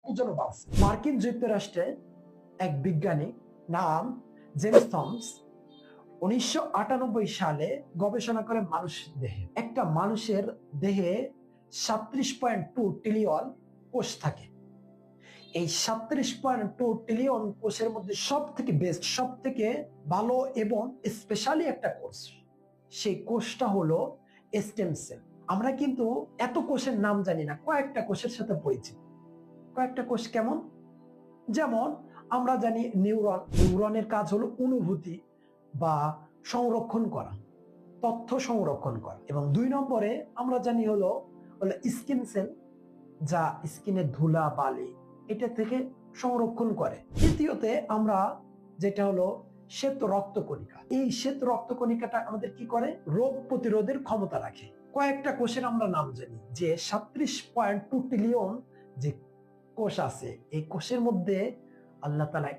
কি যেন বলছে। মার্কিন যুক্তরাষ্ট্রে এক বিজ্ঞানী নাম জেমস থমস 1998 সালে গবেষণা করে মানুষের দেহে। একটা মানুষের দেহে 37.2 ট্রিলিয়ন কোষ থাকে। এই 37.2 ট্রিলিয়ন কোষের মধ্যে সব থেকে বেস্ট, সব থেকে ভালো এবং স্পেশালি একটা কোষ, সেই কোষটা হলো স্টেম সেল। আমরা কিন্তু এত কোষের নাম জানি না, কয়েকটা কোষের সাথে পরিচিত। কয়েকটা কোষ কেমন? যেমন আমরা জানি নিউরন। নিউরনের কাজ হলো অনুভূতি বা সংরক্ষণ করা, তথ্য সংরক্ষণ করা। এবং 2 নম্বরে আমরা জানি হলো স্কিন সেল, যা স্কিনের ধুলা বালি এটা থেকে সংরক্ষণ করে। তৃতীয়তে আমরা যেটা হলো শ্বেত রক্তকণিকা। এই শ্বেত রক্তকণিকাটা আমাদের কি করে? রোগ প্রতিরোধের ক্ষমতা রাখে। কয়েকটা কোষের আমরা নাম জানি, যে 37.2 ট্রিলিয়ন যে কোষ আছে, এই কোষের মধ্যে আল্লাহ তাআলা